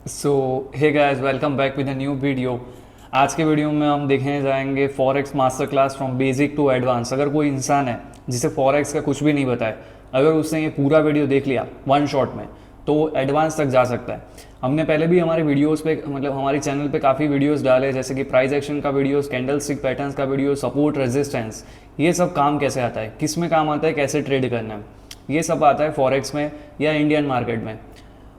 So hey guys, welcome back with a new video. आज के video में हम देखने जाएंगे forex master class from basic to advance. अगर कोई इंसान है जिसे फॉरेक्स का कुछ भी नहीं पता है, अगर उसने ये पूरा वीडियो देख लिया वन शॉट में, तो वो एडवांस तक जा सकता है। हमने पहले भी हमारे वीडियोस पे मतलब हमारे चैनल पे काफ़ी वीडियोस डाले, जैसे कि प्राइस एक्शन का वीडियोस, कैंडल स्टिक पैटर्न्स का वीडियो, सपोर्ट रेजिस्टेंस, ये सब काम कैसे आता है, किस में काम आता है, कैसे ट्रेड करना है, ये सब आता है फॉरेक्स में या इंडियन मार्केट में।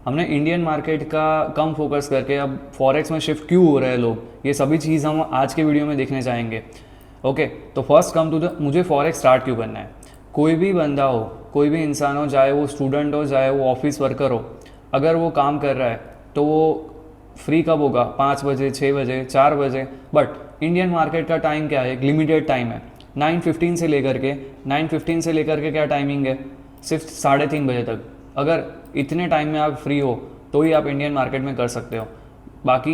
हमने इंडियन मार्केट का कम फोकस करके अब फॉरेक्स में शिफ्ट क्यों हो रहे हैं लोग, ये सभी चीज़ हम आज के वीडियो में देखने चाहेंगे। ओके, तो फर्स्ट कम टू द मुझे फॉरेक्स स्टार्ट क्यों करना है। कोई भी बंदा हो, कोई भी इंसान हो, चाहे वो स्टूडेंट हो, चाहे वो ऑफिस वर्कर हो, अगर वो काम कर रहा है तो वो फ्री कब होगा? 5 बजे, 6 बजे, 4 बजे। बट इंडियन मार्केट का टाइम क्या है? एक लिमिटेड टाइम है। 9:15 से लेकर के क्या टाइमिंग है? सिर्फ 3:30 बजे तक। अगर इतने टाइम में आप फ्री हो तो ही आप इंडियन मार्केट में कर सकते हो, बाकी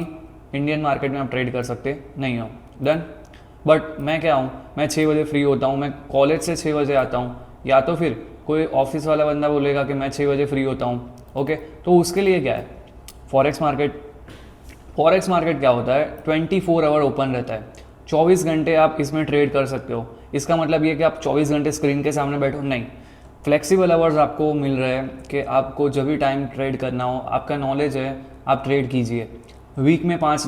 इंडियन मार्केट में आप ट्रेड कर सकते नहीं हो। डन। बट मैं क्या हूँ, मैं 6 बजे फ्री होता हूँ, मैं कॉलेज से 6 बजे आता हूँ, या तो फिर कोई ऑफिस वाला बंदा बोलेगा कि मैं 6 बजे फ्री होता हूँ। ओके, तो उसके लिए क्या है फॉरेक्स मार्केट? फॉरेक्स मार्केट क्या होता है? 24 आवर ओपन रहता है, 24 घंटे आप इसमें ट्रेड कर सकते हो। इसका मतलब ये कि आप 24 घंटे स्क्रीन के सामने बैठो नहीं, फ्लेक्सिबल आवर्स आपको मिल रहे हैं कि आपको जब भी टाइम ट्रेड करना हो, आपका नॉलेज है, आप ट्रेड कीजिए। वीक में 5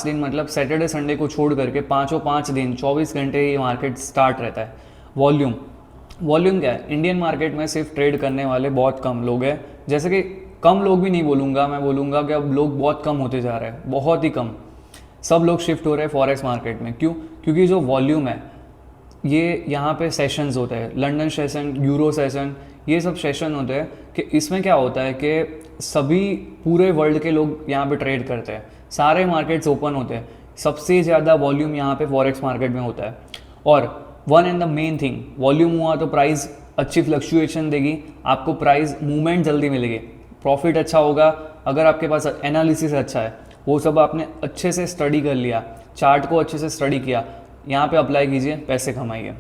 दिन मतलब सैटरडे संडे को छोड़ करके पाँचों 5 दिन 24 घंटे ये मार्केट स्टार्ट रहता है। वॉल्यूम क्या है? इंडियन मार्केट में सिर्फ ट्रेड करने वाले बहुत कम लोग हैं। जैसे कि कम लोग भी नहीं बोलूँगा, मैं बोलूँगा कि अब लोग बहुत कम होते जा रहे हैं, बहुत ही कम। सब लोग शिफ्ट हो रहे हैं फॉरेक्स मार्केट में। क्यों? क्योंकि जो वॉल्यूम है, ये यहाँ पे सेशंस होते हैं, लंदन सेशन, यूरो सेशन, ये सब सेशन होते हैं कि इसमें क्या होता है कि सभी पूरे वर्ल्ड के लोग यहाँ पे ट्रेड करते हैं, सारे मार्केट्स ओपन होते हैं, सबसे ज़्यादा वॉल्यूम यहाँ पे फॉरेक्स मार्केट में होता है। और one and the main thing, volume हुआ तो प्राइस अच्छी फ्लक्चुएशन देगी, आपको प्राइस मूवमेंट जल्दी मिलेगी, प्रॉफिट अच्छा होगा। अगर आपके पास एनालिसिस अच्छा है, वो सब आपने अच्छे से स्टडी कर लिया, चार्ट को अच्छे से स्टडी किया, यहाँ पे अप्लाई कीजिए, पैसे कमाइए।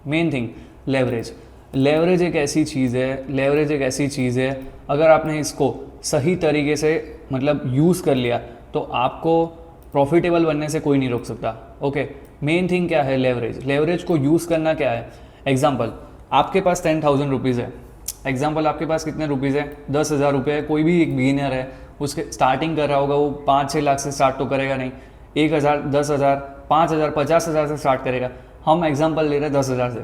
Main thing leverage. लेवरेज एक ऐसी चीज़ है, अगर आपने इसको सही तरीके से मतलब यूज़ कर लिया तो आपको प्रॉफिटेबल बनने से कोई नहीं रोक सकता। ओके, मेन थिंग क्या है? लेवरेज को यूज़ करना क्या है? एग्जाम्पल, आपके पास 10,000 रुपीज़ है। एग्जाम्पल, आपके पास कितने रुपीज़ है? 10,000 रुपये है। कोई भी एक बिगिनर है, उसके स्टार्टिंग कर रहा होगा, वो 5-6 लाख से स्टार्ट तो करेगा नहीं, 1,000, 10,000, 5,000, 50,000 से स्टार्ट करेगा। हम एग्जांपल ले रहे हैं 10,000 से।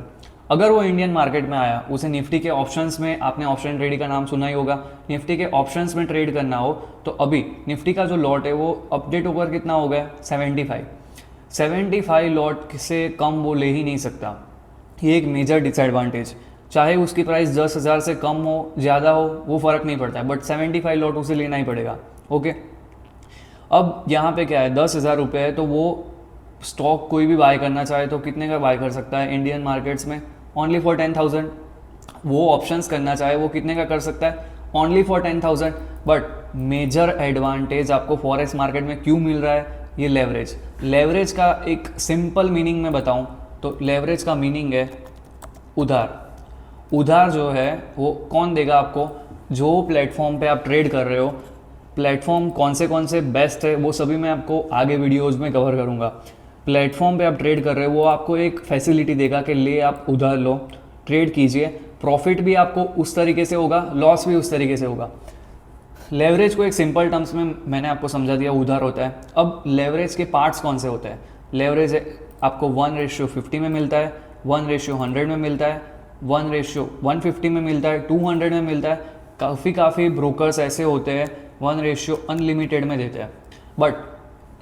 अगर वो इंडियन मार्केट में आया, उसे निफ्टी के ऑप्शंस में, आपने ऑप्शन ट्रेडिंग का नाम सुना ही होगा, निफ्टी के ऑप्शंस में ट्रेड करना हो, तो अभी निफ्टी का जो लॉट है वो अपडेट होकर कितना हो गया? 75 लॉट से कम वो ले ही नहीं सकता। ये एक मेजर डिसएडवांटेज। चाहे उसकी प्राइस 10,000 से कम हो, ज़्यादा हो, वो फ़र्क नहीं पड़ता है, बट 75 लॉट उसे लेना ही पड़ेगा। ओके, अब यहाँ पे क्या है? 10,000 रुपये है, तो वो स्टॉक कोई भी बाय करना चाहे तो कितने का बाय कर सकता है इंडियन मार्केट्स में? Only for 10,000। वो ऑप्शंस करना चाहे वो कितने का कर सकता है? Only for 10,000। But major advantage आपको फॉरेक्स मार्केट में क्यों मिल रहा है? ये लेवरेज का एक सिंपल मीनिंग मैं बताऊं तो लेवरेज का मीनिंग है उधार जो है वो कौन देगा आपको? जो प्लेटफॉर्म पे आप ट्रेड कर रहे हो, प्लेटफॉर्म कौन से बेस्ट है वो सभी मैं आपको आगे वीडियोस में कवर करूँगा। प्लेटफॉर्म पे आप ट्रेड कर रहे हो, वो आपको एक फैसिलिटी देगा कि ले आप उधार लो, ट्रेड कीजिए, प्रॉफिट भी आपको उस तरीके से होगा, लॉस भी उस तरीके से होगा। लेवरेज को एक सिंपल टर्म्स में मैंने आपको समझा दिया, उधार होता है। अब लेवरेज के पार्ट्स कौन से होते हैं? लेवरेज आपको 1:50 में मिलता है, 1:100 में मिलता है, 1:150 में मिलता है, 200 में मिलता है। काफ़ी ब्रोकर्स ऐसे होते हैं 1: अनलिमिटेड में देते हैं। बट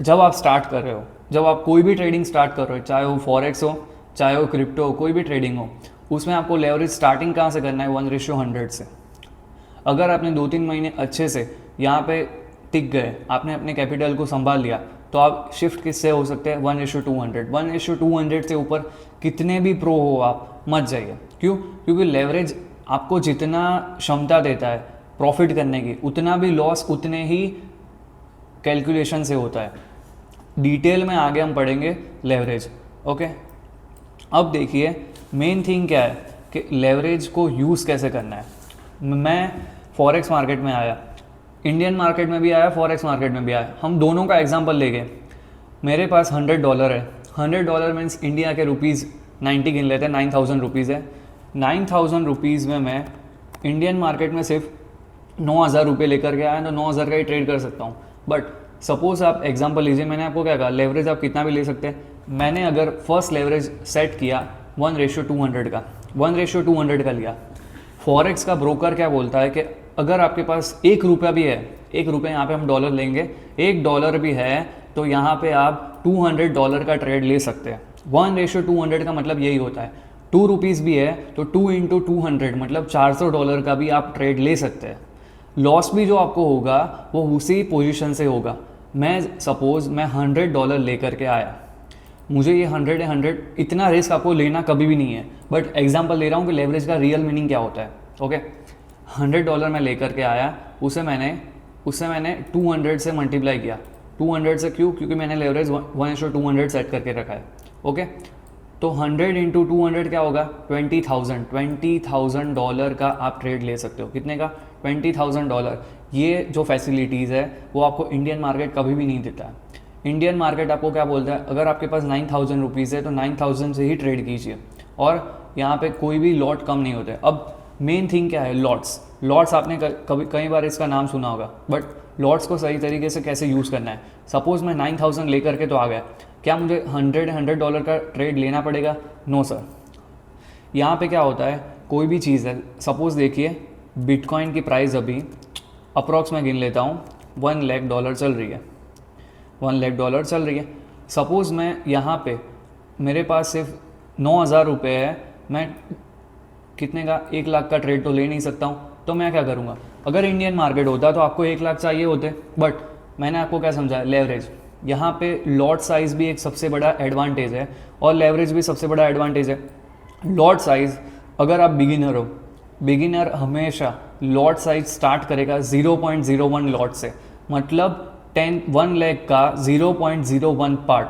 जब आप स्टार्ट कर रहे हो, जब आप कोई भी ट्रेडिंग स्टार्ट कर रहे हो, चाहे वो फॉरेक्स हो, चाहे वो क्रिप्टो हो, कोई भी ट्रेडिंग हो, उसमें आपको लेवरेज स्टार्टिंग कहाँ से करना है? 1:100 से। अगर आपने 2-3 महीने अच्छे से यहाँ पे टिक गए, आपने अपने कैपिटल को संभाल लिया, तो आप शिफ्ट किससे हो सकते हैं? 1:200। 1:200 से ऊपर कितने भी प्रो हो आप, मत जाइए। क्यों? क्योंकि लेवरेज आपको जितना क्षमता देता है प्रॉफिट करने की, उतना भी लॉस उतने ही कैलकुलेशन से होता है। डिटेल में आगे हम पढ़ेंगे लेवरेज। ओके, अब देखिए मेन थिंग क्या है कि लेवरेज को यूज़ कैसे करना है। मैं फॉरेक्स मार्केट में आया, इंडियन मार्केट में भी आया, फॉरेक्स मार्केट में भी आया। हम दोनों का एग्जांपल लेंगे। मेरे पास $100 है, $100 मीन्स इंडिया के रुपीज़ 90 गिन लेते हैं, 9000 रुपीज़ है। 9000 रुपीज़ में मैं इंडियन मार्केट में सिर्फ 9000 रुपये लेकर के आया तो 9000 का ही ट्रेड कर सकता हूँ। बट सपोज आप एग्जांपल लीजिए, मैंने आपको क्या कहा, लेवरेज आप कितना भी ले सकते हैं। मैंने अगर फर्स्ट लेवरेज सेट किया 1:200 का, 1:200 का लिया। फॉरेक्स का ब्रोकर क्या बोलता है कि अगर आपके पास ₹1 भी है, ₹1 यहाँ पे हम डॉलर लेंगे, $1 भी है तो यहाँ पे आप $200 का ट्रेड ले सकते हैं। 1:200 का मतलब यही होता है। ₹2 भी है तो 2 × 200 मतलब $400 का भी आप ट्रेड ले सकते हैं। लॉस भी जो आपको होगा वो उसी पोजीशन से होगा। मैं सपोज़ मैं $100 लेकर के आया, मुझे ये 100 इतना रिस्क आपको लेना कभी भी नहीं है। बट एग्जांपल ले रहा हूँ कि लेवरेज का रियल मीनिंग क्या होता है। ओके, $100 मैं लेकर के आया, उसे मैंने 200 से मल्टीप्लाई किया। 200 से क्यों? क्योंकि मैंने लेवरेज 1:200 सेट करके रखा है। ओके, तो 100 × 200 क्या होगा? $20,000 का आप ट्रेड ले सकते हो। कितने का? $20,000। ये जो फैसिलिटीज़ है वो आपको इंडियन मार्केट कभी भी नहीं देता है। इंडियन मार्केट आपको क्या बोलता है, अगर आपके पास 9000 रुपीज़ है तो 9000 से ही ट्रेड कीजिए, और यहाँ पे कोई भी लॉट कम नहीं होते। अब मेन थिंग क्या है? लॉट्स आपने कभी कई बार इसका नाम सुना होगा, बट लॉट्स को सही तरीके से कैसे यूज़ करना है। सपोज़ मैं 9000 लेकर के तो आ गया, क्या मुझे $100 का ट्रेड लेना पड़ेगा? No sir. यहाँ पे क्या होता है, कोई भी चीज़ है, सपोज़ देखिए बिटकॉइन की प्राइस अभी अप्रॉक्स मैं गिन लेता हूँ $1,00,000 चल रही है, $1,00,000 चल रही है। सपोज़ मैं यहाँ पे मेरे पास सिर्फ 9000 रुपये है, मैं कितने का 1 लाख का ट्रेड तो ले नहीं सकता हूँ, तो मैं क्या करूँगा? अगर इंडियन मार्केट होता तो आपको 1 लाख चाहिए होते, बट मैंने आपको क्या समझाया, लेवरेज। यहाँ पे लॉट साइज़ भी एक सबसे बड़ा एडवांटेज है और लेवरेज भी सबसे बड़ा एडवांटेज है। लॉट साइज़, अगर आप बिगिनर हो, बिगिनर हमेशा लॉट साइज स्टार्ट करेगा 0.01 लॉट से, मतलब 1 लाख का 0.01 पार्ट,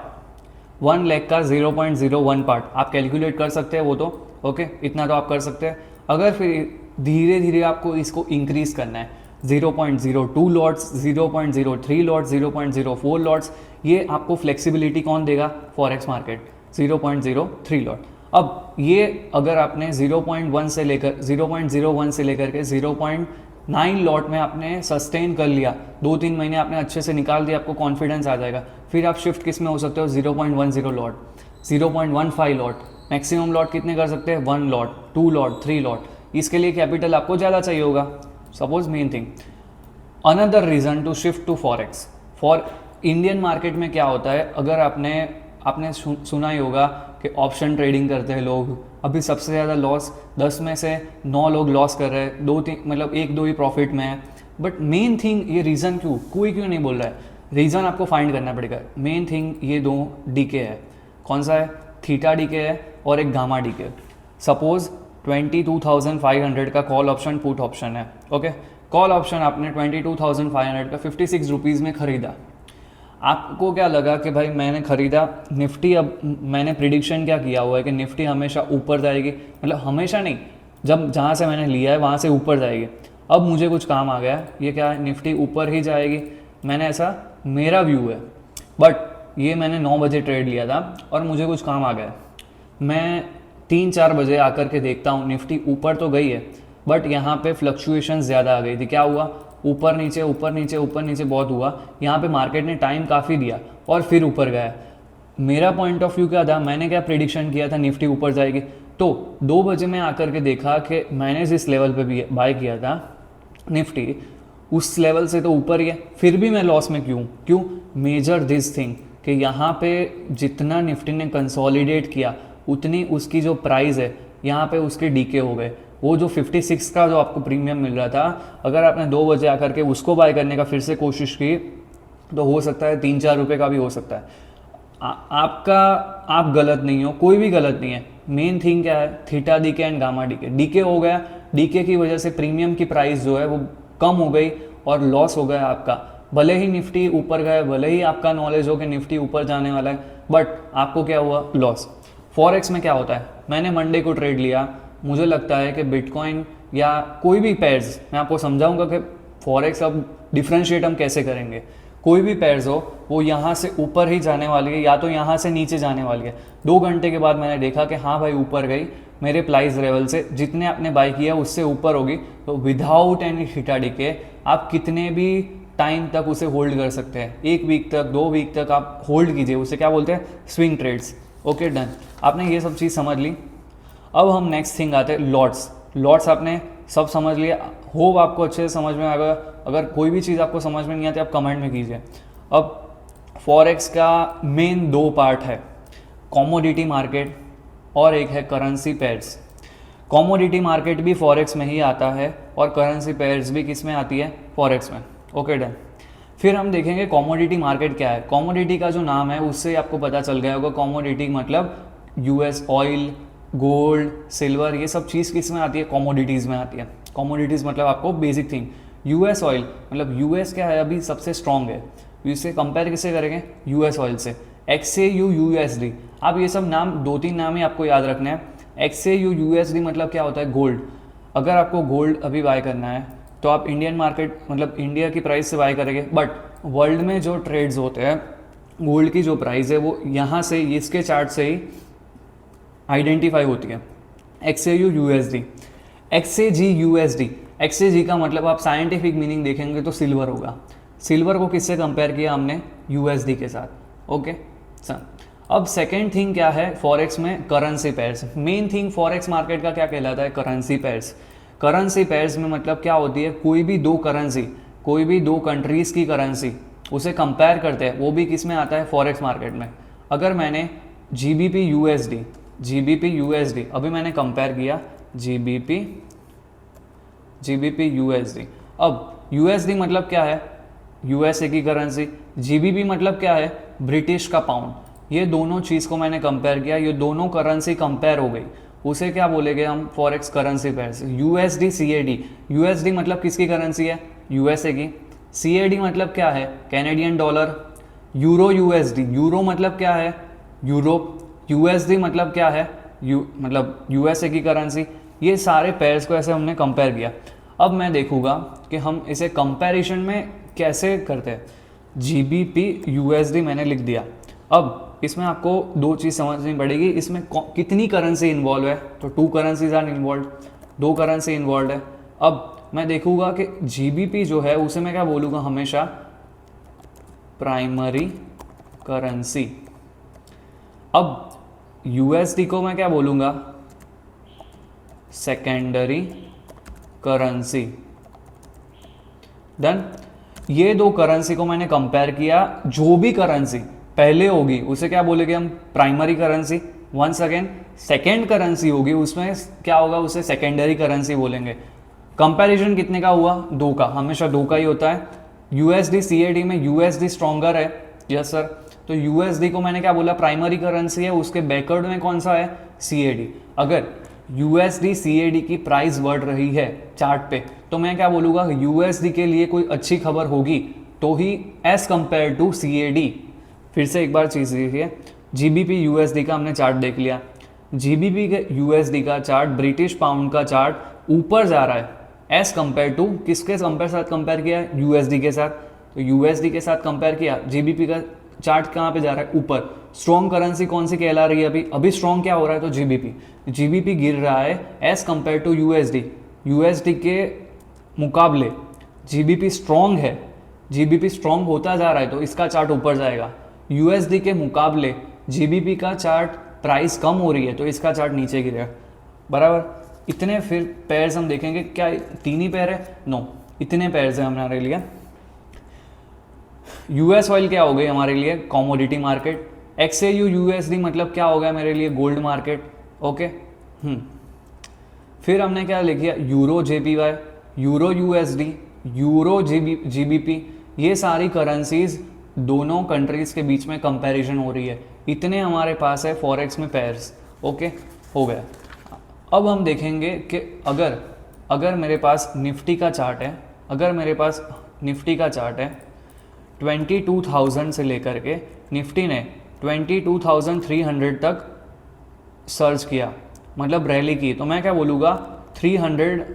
1 लाख का 0.01 पार्ट आप कैलकुलेट कर सकते हैं वो तो। ओके, इतना तो आप कर सकते हैं। अगर फिर धीरे धीरे आपको इसको इंक्रीज़ करना है, 0.02 लॉट्स, 0.03 लॉट्स, 0.04 लॉट्स, ये आपको फ्लेक्सिबिलिटी कौन देगा? Forex market, 0.03 lot. अब ये अगर आपने 0.01 से लेकर के 0.9 लॉट में आपने सस्टेन कर लिया, 2-3 महीने आपने अच्छे से निकाल दिया, आपको कॉन्फिडेंस आ जाएगा। फिर आप शिफ्ट किस में हो सकते हो? 0.10 लॉट, 0.15 लॉट, मैक्सिमम लॉट कितने कर सकते हैं? 1 लॉट, 2 लॉट, 3 लॉट। इसके लिए कैपिटल आपको ज़्यादा चाहिए होगा। Suppose main thing, another reason to shift to forex. For Indian market में क्या होता है, अगर आपने सुना ही होगा कि ऑप्शन ट्रेडिंग करते हैं लोग। अभी सबसे ज़्यादा लॉस, 10 में से 9 लोग लॉस कर रहे हैं, 2-3 मतलब 1-2 ही प्रॉफिट में है। बट मेन थिंग ये रीज़न कोई क्यों नहीं बोल रहा है? रीज़न आपको फाइंड करना पड़ेगा। मेन थिंग ये 2 डीके है। कौन सा है? थीटा डीके है और एक गामा डीके। सपोज 22,500 का कॉल ऑप्शन पुट ऑप्शन है। ओके, कॉल ऑप्शन आपने 22,500 का 56 रुपीज़ में ख़रीदा। आपको क्या लगा कि भाई मैंने ख़रीदा निफ्टी, अब मैंने प्रिडिक्शन क्या किया हुआ है कि निफ्टी हमेशा ऊपर जाएगी, मतलब हमेशा नहीं, जब जहाँ से मैंने लिया है वहाँ से ऊपर जाएगी। अब मुझे कुछ काम आ गया, ये क्या है, निफ्टी ऊपर ही जाएगी, मैंने ऐसा मेरा व्यू है। बट ये मैंने 9 बजे ट्रेड लिया था और मुझे कुछ काम आ गया, मैं 3-4 बजे आकर के देखता हूँ निफ्टी ऊपर तो गई है, बट यहाँ पे फ्लक्चुएशन ज़्यादा आ गई थी। क्या हुआ? ऊपर नीचे ऊपर नीचे ऊपर नीचे बहुत हुआ। यहाँ पे मार्केट ने टाइम काफ़ी दिया और फिर ऊपर गया। मेरा पॉइंट ऑफ व्यू क्या था, मैंने क्या प्रिडिक्शन किया था, निफ्टी ऊपर जाएगी। तो 2 बजे मैं आकर के देखा कि मैंने जिस लेवल पे भी बाय किया था निफ्टी, उस लेवल से तो ऊपर ही है, फिर भी मैं लॉस में क्यों? मेजर दिस थिंग कि यहाँ पे जितना निफ्टी ने कंसोलिडेट किया उतनी उसकी जो प्राइस है यहाँ पे उसके डीके हो गए। वो जो 56 का जो आपको प्रीमियम मिल रहा था, अगर आपने 2 बजे आकर के उसको बाय करने का फिर से कोशिश की तो हो सकता है 3-4 रुपये का भी हो सकता है। आप गलत नहीं हो, कोई भी गलत नहीं है। मेन थिंग क्या है? Theta decay and gamma decay. Decay हो गया, डीके की वजह से प्रीमियम की प्राइस जो है वो कम हो गई और लॉस हो गया आपका। भले ही निफ्टी ऊपर गए, भले ही आपका नॉलेज हो कि निफ्टी ऊपर जाने वाला है, बट आपको क्या हुआ? लॉस। फॉरेक्स में क्या होता है, मैंने मंडे को ट्रेड लिया, मुझे लगता है कि बिटकॉइन या कोई भी पेयर्स, मैं आपको समझाऊंगा कि फॉरेक्स अब डिफ्रेंशिएट हम कैसे करेंगे? कोई भी पेयर्स हो वो यहाँ से ऊपर ही जाने वाली है या तो यहाँ से नीचे जाने वाली है। 2 घंटे के बाद मैंने देखा कि हाँ भाई ऊपर गई, मेरे प्राइस लेवल से जितने आपने बाई किया उससे ऊपर होगी, तो विदाउट एनी थीटा डिके आप कितने भी टाइम तक उसे होल्ड कर सकते हैं। 1 वीक तक, 2 वीक तक आप होल्ड कीजिए, उसे क्या बोलते हैं? Swing trades. ओके डन, आपने ये सब चीज़ समझ ली। अब हम नेक्स्ट थिंग आते हैं लॉट्स। लॉट्स आपने सब समझ लिया, होप आपको अच्छे से समझ में आ गया। अगर कोई भी चीज़ आपको समझ में नहीं आती आप कमेंट में कीजिए। अब फॉरेक्स का मेन 2 पार्ट है, कॉमोडिटी मार्केट और एक है करेंसी पेयर्स। कॉमोडिटी मार्केट भी फॉरेक्स में ही आता है और करेंसी पेयर्स भी किस में आती है? फॉरेक्स में। Okay done. फिर हम देखेंगे कॉमोडिटी मार्केट क्या है। कॉमोडिटी का जो नाम है उससे आपको पता चल गया होगा, कॉमोडिटी मतलब यूएस ऑयल, गोल्ड, सिल्वर, ये सब चीज़ किस में आती है? कॉमोडिटीज़ में आती है। कॉमोडिटीज़ मतलब आपको बेसिक थिंग, यूएस ऑयल मतलब यूएस क्या है अभी सबसे स्ट्रॉन्ग है, इससे कंपेयर किससे करेंगे? यूएस ऑयल से। XAU USD, आप ये सब नाम 2-3 नाम ही आपको याद रखना है। XAU USD मतलब क्या होता है? गोल्ड। अगर आपको गोल्ड अभी बाय करना है तो आप इंडियन मार्केट मतलब इंडिया की प्राइस से बाय करेंगे, बट वर्ल्ड में जो ट्रेड्स होते हैं गोल्ड की जो प्राइस है वो यहाँ से इसके चार्ट से ही आइडेंटिफाई होती है। XAU USD, XAG USD, XAG का मतलब आप साइंटिफिक मीनिंग देखेंगे तो सिल्वर होगा। सिल्वर को किससे कंपेयर किया हमने? USD के साथ। ओके सर, अब सेकेंड थिंग क्या है फॉरेक्स में? Currency pairs. Main thing forex market का क्या कहलाता है? Currency pairs. करेंसी पेयर्स में मतलब क्या होती है? कोई भी 2 करेंसी, कोई भी 2 कंट्रीज़ की करेंसी उसे कंपेयर करते हैं, वो भी किस में आता है? फॉरेक्स मार्केट में। अगर मैंने GBP USD अभी मैंने कंपेयर किया, GBP USD। अब USD मतलब क्या है? USA की करेंसी। GBP मतलब क्या है? ब्रिटिश का पाउंड। ये दोनों चीज़ को मैंने कंपेयर किया, ये दोनों करेंसी कंपेयर हो गई, उसे क्या बोलेंगे हम? Forex currency pairs. USD CAD, USD मतलब किसकी करेंसी है? USA की। CAD मतलब क्या है? Canadian dollar. Euro USD, euro मतलब क्या है? यूरोप। USD मतलब क्या है? मतलब USA की करेंसी। ये सारे पेयर्स को ऐसे हमने कंपेयर किया। अब मैं देखूंगा कि हम इसे कंपैरिजन में कैसे करते हैं। GBP USD मैंने लिख दिया। अब इसमें आपको 2 चीज़ समझनी पड़ेगी, इसमें कितनी करेंसी इन्वॉल्व है? तो 2 currencies are involve, 2 currency involve है। अब मैं देखूंगा कि GBP जो है उसे मैं क्या बोलूँगा? हमेशा प्राइमरी करेंसी। अब USD को मैं क्या बोलूँगा? Secondary currency. डन। ये 2 करेंसी को मैंने कंपेयर किया, जो भी करेंसी पहले होगी उसे क्या बोलेंगे हम? Primary currency. Once again second currency होगी उसमें क्या होगा? उसे सेकेंडरी करेंसी बोलेंगे। कंपैरिजन कितने का हुआ? 2 का, हमेशा 2 का ही होता है। USD CAD में USD स्ट्रॉन्गर है, यस सर, तो USD को मैंने क्या बोला? प्राइमरी करेंसी है, उसके बैकवर्ड में कौन सा है? CAD। अगर USD CAD की प्राइस बढ़ रही है चार्ट पे तो मैं क्या बोलूँगा? USD के लिए कोई अच्छी खबर होगी तो ही एज कंपेयर टू CAD। फिर से एक बार चीज़ देखिए, GBP USD का हमने चार्ट देख लिया। GBP के USD का चार्ट, ब्रिटिश पाउंड का चार्ट ऊपर जा रहा है एज कंपेयर टू किसके साथ कंपेयर किया? USD के साथ। तो USD के साथ कंपेयर किया, GBP का चार्ट कहाँ पे जा रहा है? ऊपर। स्ट्रॉन्ग करेंसी कौन सी कहला रही है अभी? अभी स्ट्रॉन्ग क्या हो रहा है? तो GBP गिर रहा है एज कंपेयर टू USD के मुकाबले GBP स्ट्रॉन्ग है, GBP स्ट्रॉन्ग होता जा रहा है तो इसका चार्ट ऊपर जाएगा। USD के मुकाबले GBP का चार्ट प्राइस कम हो रही है तो इसका चार्ट नीचे गिरेगा, बराबर। इतने फिर पेयर्स हम देखेंगे, क्या 3 ही पेयर है? नो, इतने पेयर्स हैं हमारे लिए। US ऑयल क्या हो गई हमारे लिए? Commodity market. XAU USD मतलब क्या हो गया मेरे लिए? Gold market. ओके। फिर हमने क्या लिख दिया? Euro JPY, euro USD, euro GBP, ये सारी करेंसीज दोनों कंट्रीज़ के बीच में कंपैरिजन हो रही है। इतने हमारे पास है फॉरेक्स में पेयर्स। ओके, हो गया। अब हम देखेंगे कि अगर मेरे पास निफ्टी का चार्ट है, 22,000 से लेकर के निफ्टी ने 22,300 तक सर्च किया, मतलब रैली की, तो मैं क्या बोलूँगा? 300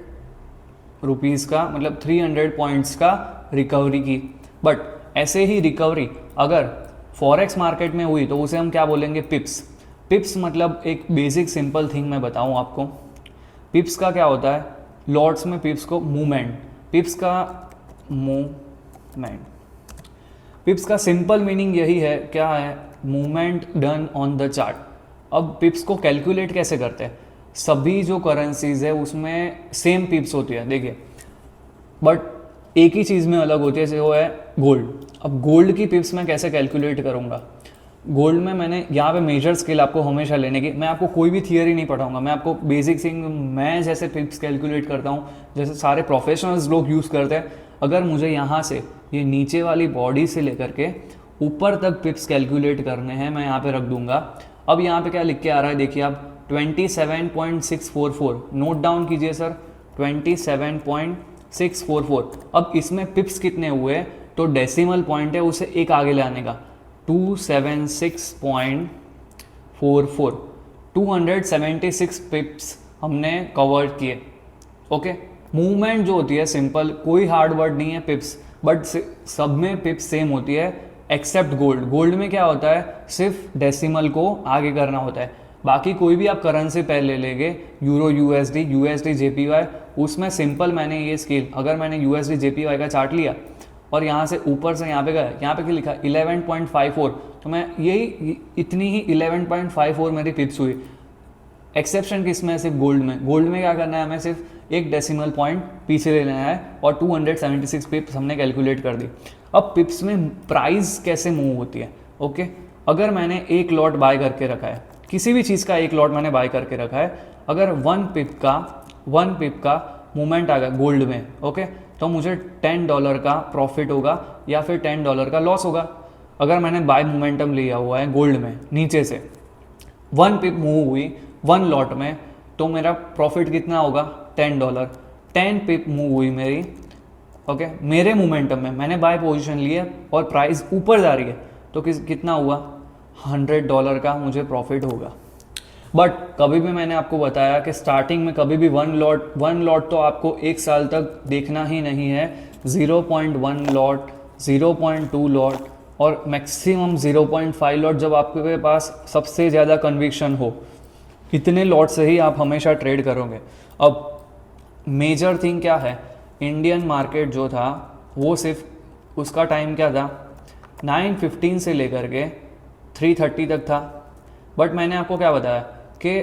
रुपीज़ का, मतलब 300 पॉइंट्स का रिकवरी की। बट ऐसे ही रिकवरी अगर फॉरेक्स मार्केट में हुई तो उसे हम क्या बोलेंगे, पिप्स। पिप्स मतलब एक बेसिक सिंपल थिंग मैं बताऊं आपको। पिप्स का क्या होता है, लॉट्स में पिप्स को मूवमेंट, पिप्स का मूवमेंट, पिप्स का सिंपल मीनिंग यही है, क्या है, movement done on the chart. अब पिप्स को कैलकुलेट कैसे करते हैं, सभी जो करेंसीज है उसमें सेम पिप्स होती है, देखिए, बट एक ही चीज़ में अलग होती है, जो है गोल्ड। अब गोल्ड की पिप्स मैं कैसे कैलकुलेट करूँगा, गोल्ड में मैंने यहाँ पे मेजर स्केल आपको हमेशा लेने की, मैं आपको कोई भी थियरी नहीं पढ़ाऊंगा, मैं आपको बेसिक थिंग, मैं जैसे पिप्स कैलकुलेट करता हूँ, जैसे सारे प्रोफेशनल्स लोग यूज़ करते हैं। अगर मुझे यहाँ से ये नीचे वाली बॉडी से लेकर के ऊपर तक पिप्स कैलकुलेट करने हैं, मैं यहाँ पे रख दूंगा। अब यहाँ पे क्या लिख के आ रहा है, देखिए आप 27.644, नोट डाउन कीजिए सर, 27.644। अब इसमें पिप्स कितने हुए, तो डेसिमल पॉइंट है उसे एक आगे ले आने का, 276.44, 276 पिप्स हमने कवर किए। ओके, मूवमेंट जो होती है सिंपल, कोई हार्ड वर्ड नहीं है पिप्स, बट सब में पिप्स सेम होती है एक्सेप्ट गोल्ड। गोल्ड में क्या होता है, सिर्फ डेसिमल को आगे करना होता है। बाकी कोई भी आप करेंसी पहले लेंगे, यूरो यूएसडी, यूएसडी जेपीवाई, उसमें सिंपल मैंने ये स्केल, अगर मैंने यूएसडी जेपीवाई का चार्ट लिया और यहाँ से ऊपर से यहाँ पे गया, यहाँ पे क्या लिखा 11.54, तो मैं यही इतनी ही 11.54 मेरी पिप्स हुई। एक्सेप्शन किस में है, सिर्फ गोल्ड में। गोल्ड में क्या करना है, हमें सिर्फ एक डेसिमल पॉइंट पीछे ले लेना है और 276 पिप्स हमने कैलकुलेट कर दी। अब पिप्स में प्राइस कैसे मूव होती है, ओके, अगर मैंने एक लॉट बाय करके रखा है, किसी भी चीज़ का एक लॉट मैंने बाय करके रखा है, अगर वन पिप का मूवमेंट आ गया गोल्ड में, ओके, तो मुझे $10 का प्रॉफिट होगा या फिर $10 का लॉस होगा। अगर मैंने बाय मोमेंटम लिया हुआ है गोल्ड में, नीचे से 1 पिप मूव हुई 1 लॉट में, तो मेरा प्रॉफिट कितना होगा, $10। 10 पिप मूव हुई मेरी, ओके, मेरे मोमेंटम में, मैंने बाय पोजीशन ली है और प्राइस ऊपर जा रही है, तो कितना हुआ, $100 का मुझे प्रॉफिट होगा। बट कभी भी मैंने आपको बताया कि स्टार्टिंग में कभी भी वन लॉट तो आपको एक साल तक देखना ही नहीं है। 0.1 लॉट, 0.2 लॉट और मैक्सिमम 0.5 लॉट, जब आपके पास सबसे ज़्यादा कन्विक्शन हो, इतने लॉट से ही आप हमेशा ट्रेड करोगे। अब मेजर थिंग क्या है, इंडियन मार्केट जो था वो सिर्फ उसका टाइम क्या था, 9:15 से लेकर के 3:30 तक था। बट मैंने आपको क्या बताया कि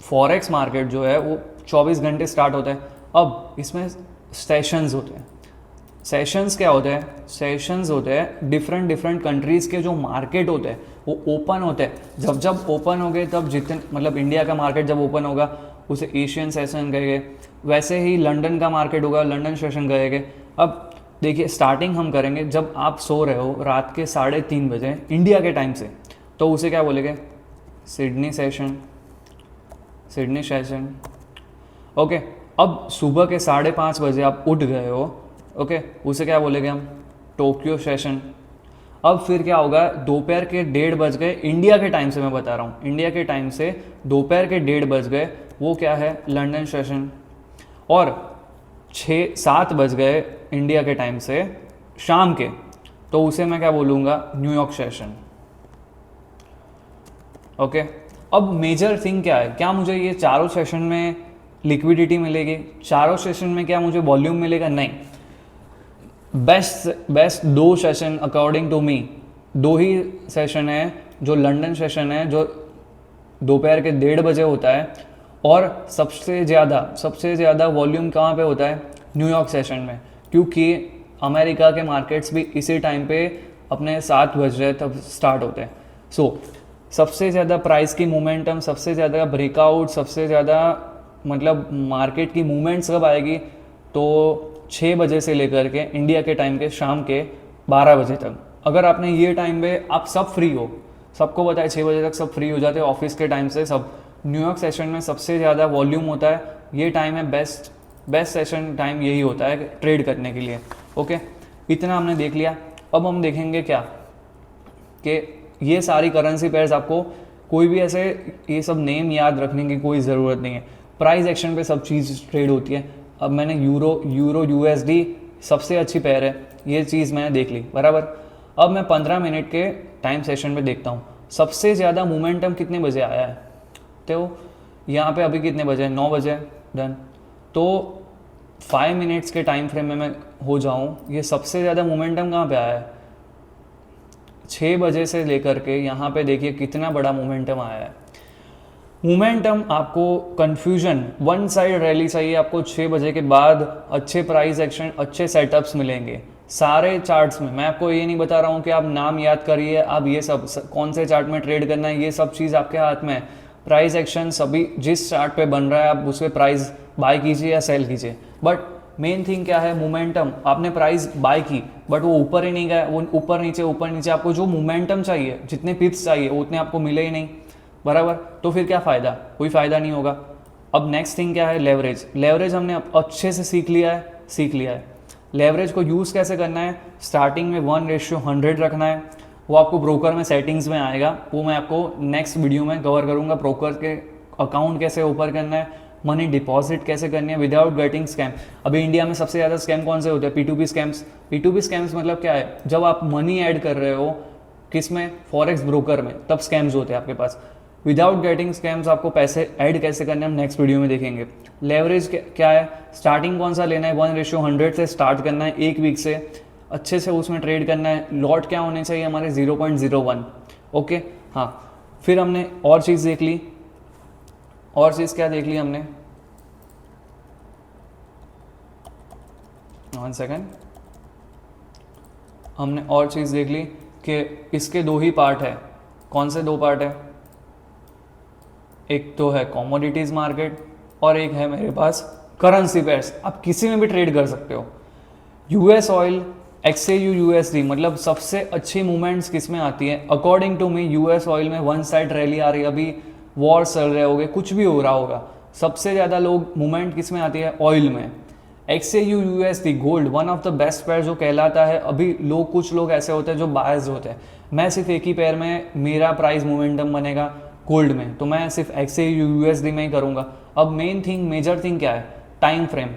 फॉरेक्स मार्केट जो है वो 24 घंटे स्टार्ट होता है। अब इसमें सेशंस होते हैं। सेशंस क्या होते हैं, सेशंस होते हैं डिफरेंट कंट्रीज़ के जो मार्केट होते हैं वो ओपन होते हैं। जब ओपन हो गए तब जितने, मतलब इंडिया का मार्केट जब ओपन होगा उसे एशियन सेशन कहेंगे, वैसे ही लंदन का मार्केट होगा लंदन सेशन कहेंगे। अब देखिए स्टार्टिंग हम करेंगे जब आप सो रहे हो रात के 3:30 बजे इंडिया के टाइम से, तो उसे क्या बोलेंगे, Sydney session, Sydney session. Okay, अब सुबह के 5:30 बजे आप उठ गए हो, ओके, उसे क्या बोलेंगे हम, टोक्यो सेशन। अब फिर क्या होगा, दोपहर के 1:30 बज गए इंडिया के टाइम से, मैं बता रहा हूँ इंडिया के टाइम से दोपहर के 1:30 बज गए, वो क्या है, लंदन सेशन। और 6-7 बज गए इंडिया के टाइम से शाम के, तो उसे मैं क्या बोलूँगा, न्यूयॉर्क सेशन। ओके, अब मेजर थिंग क्या है, क्या मुझे ये चारों सेशन में लिक्विडिटी मिलेगी, चारों सेशन में क्या मुझे वॉल्यूम मिलेगा, नहीं। Best 2 session according to me, 2 ही सेशन है, जो लंदन सेशन है जो दोपहर के 1:30 बजे होता है, और सबसे ज़्यादा वॉल्यूम कहाँ पे होता है, न्यूयॉर्क सेशन में, क्योंकि अमेरिका के मार्केट्स भी इसी टाइम पे अपने 7 बज रहे तब स्टार्ट होते हैं। सो सबसे ज़्यादा प्राइस की मोमेंटम, सबसे ज़्यादा ब्रेकआउट, सबसे ज़्यादा मतलब मार्केट की मूवमेंट्स कब आएगी, तो 6 बजे से लेकर के इंडिया के टाइम के शाम के 12 बजे तक। अगर आपने ये टाइम पे, आप सब फ्री हो, सबको बताए 6 बजे तक सब फ्री हो जाते हैं ऑफिस के टाइम से सब। न्यूयॉर्क सेशन में सबसे ज़्यादा वॉल्यूम होता है, ये टाइम है बेस्ट सेशन टाइम, यही होता है ट्रेड करने के लिए। ओके, इतना हमने देख लिया। अब हम देखेंगे क्या कि ये सारी करेंसी पेयर्स, आपको कोई भी ऐसे ये सब नेम याद रखने की कोई ज़रूरत नहीं है, प्राइस एक्शन पे सब चीज़ ट्रेड होती है। अब मैंने यूरो यूएसडी सबसे अच्छी पेयर है, ये चीज़ मैंने देख ली बराबर। अब मैं 15 मिनट के टाइम सेशन में देखता हूँ सबसे ज़्यादा मोमेंटम कितने बजे आया है। तो यहाँ पे अभी कितने बजे, 9 बजे, डन। तो 5 मिनट्स के टाइम फ्रेम में मैं हो जाऊँ, ये सबसे ज़्यादा मोमेंटम कहाँ पे आया है, 6 बजे से लेकर के यहाँ पे देखिए कितना बड़ा मोमेंटम आया है। मोमेंटम आपको कन्फ्यूजन, वन साइड रैली चाहिए आपको 6 बजे के बाद, अच्छे प्राइस एक्शन, अच्छे सेटअप्स मिलेंगे सारे चार्ट्स में। मैं आपको ये नहीं बता रहा हूँ कि आप नाम याद करिए, आप ये सब कौन से चार्ट में ट्रेड करना है, ये सब चीज़ आपके हाथ में है। प्राइस एक्शन सभी जिस चार्ट पे बन रहा है आप उस पर प्राइस बाय कीजिए या सेल कीजिए, बट मेन थिंग क्या है, मोमेंटम। आपने प्राइस बाय की बट वो ऊपर ही नहीं गया, वो ऊपर नीचे, आपको जो मोमेंटम चाहिए, जितने पिप्स चाहिए वो उतने आपको मिले ही नहीं बराबर। तो फिर क्या फ़ायदा, कोई फ़ायदा नहीं होगा। अब नेक्स्ट थिंग क्या है, लेवरेज। लेवरेज हमने अच्छे से सीख लिया है। लेवरेज को यूज़ कैसे करना है, स्टार्टिंग में 1:100 रखना है, वो आपको ब्रोकर में सेटिंग्स में आएगा, वो मैं आपको नेक्स्ट वीडियो में कवर करूँगा। ब्रोकर के अकाउंट कैसे ओपन करना है, मनी डिपॉजिट कैसे करनी है विदाउट गेटिंग स्कैम। अभी इंडिया में सबसे ज़्यादा स्कैम कौन से होते हैं, P2P स्कैम्स। P2P स्कैम्स मतलब क्या है, जब आप मनी ऐड कर रहे हो किस में, फॉरेक्स ब्रोकर में, तब स्कैम्स होते हैं आपके पास। विदाउट गेटिंग स्कैम्स आपको पैसे ऐड कैसे करने हम नेक्स्ट वीडियो में देखेंगे। लेवरेज क्या है, स्टार्टिंग कौन सा लेना है, 1:100 से स्टार्ट करना है, 1 वीक से अच्छे से उसमें ट्रेड करना है। लॉट क्या होने चाहिए हमारे, 0.01। ओके हाँ, फिर हमने और चीज़ देख ली, और चीज़ क्या देख ली हमने, 1 सेकेंड, हमने और चीज़ देख ली कि इसके 2 ही पार्ट है। कौन से 2 पार्ट है, एक तो है कमोडिटीज़ मार्केट और एक है मेरे पास करेंसी पेयर्स। आप किसी में भी ट्रेड कर सकते हो। यूएस ऑयल, XAU USD, मतलब सबसे अच्छी मूवमेंट्स किस में आती है according to me, US oil में वन साइड रैली आ रही है, अभी वॉर चल रहे होगे, कुछ भी हो रहा होगा, सबसे ज़्यादा लोग मूवमेंट किस में आती है, ऑयल में। XAU USD gold, one of the best pair जो कहलाता है। अभी लोग, कुछ लोग ऐसे होते हैं जो बायस्ड होते हैं, मैं सिर्फ एक ही पेयर में मेरा प्राइस मोमेंटम बनेगा गोल्ड में, तो मैं सिर्फ XAU USD में ही करूँगा। अब मेन थिंग, मेजर थिंग क्या है, टाइम फ्रेम।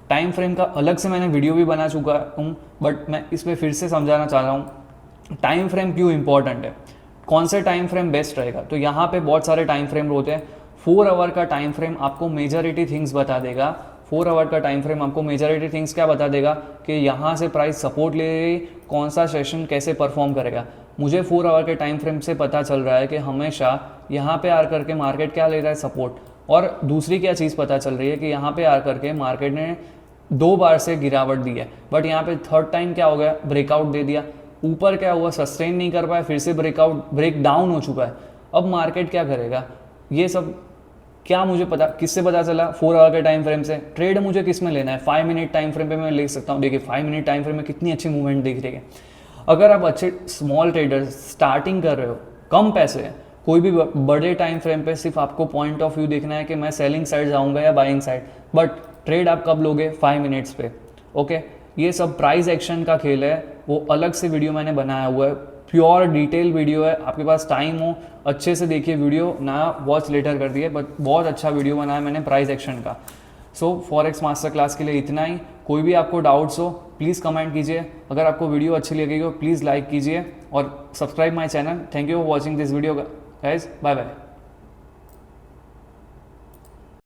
टाइम फ्रेम का अलग से मैंने वीडियो भी बना चुका हूँ, बट मैं इस पर फिर से समझाना चाह रहा हूँ टाइम फ्रेम क्यों इंपॉर्टेंट है, कौन से टाइम फ्रेम बेस्ट रहेगा। तो यहाँ पे बहुत सारे टाइम फ्रेम होते हैं। 4 आवर का टाइम फ्रेम आपको मेजॉरिटी थिंग्स बता देगा। 4 आवर का टाइम फ्रेम आपको मेजॉरिटी थिंग्स क्या बता देगा कि यहाँ से प्राइस सपोर्ट ले रही, कौन सा सेशन कैसे परफॉर्म करेगा। मुझे 4 आवर के टाइम फ्रेम से पता चल रहा है कि हमेशा यहाँ पे आ करके मार्केट क्या ले रहा है, सपोर्ट। और दूसरी क्या चीज़ पता चल रही है कि यहाँ पे आ करके मार्केट ने 2 बार से गिरावट दी है, बट यहाँ पे थर्ड टाइम क्या हो गया, ब्रेकआउट दे दिया। ऊपर क्या हुआ, सस्टेन नहीं कर पाया, फिर से ब्रेक डाउन हो चुका है। अब मार्केट क्या करेगा, ये सब क्या मुझे पता, किससे पता चला, 4 आवर के टाइम फ्रेम से। ट्रेड मुझे किस में लेना है, 5 मिनट टाइम फ्रेम पे मैं ले सकता हूँ। देखिए 5 मिनट टाइम फ्रेम में कितनी अच्छी मूवमेंट दिख रही है। अगर आप अच्छे स्मॉल ट्रेडर स्टार्टिंग कर रहे हो, कम पैसे हैं, कोई भी बड़े टाइम फ्रेम पे सिर्फ आपको पॉइंट ऑफ व्यू देखना है कि मैं सेलिंग साइड जाऊँगा या बाइंग साइड, बट ट्रेड आप कब लोगे, 5 मिनट्स पे। ओके, ये सब प्राइस एक्शन का खेल है, वो अलग से वीडियो मैंने बनाया हुआ है, प्योर डिटेल वीडियो है। आपके पास टाइम हो अच्छे से देखिए वीडियो, ना वॉच लेटर कर दिए, बट बहुत अच्छा वीडियो बनाया मैंने प्राइस एक्शन का। सो फॉरेक्स मास्टर क्लास के लिए इतना ही। कोई भी आपको डाउट्स हो प्लीज़ कमेंट कीजिए। अगर आपको वीडियो अच्छी लगेगी प्लीज़ लाइक कीजिए और subscribe my channel. Thank you for watching this video guys, bye bye.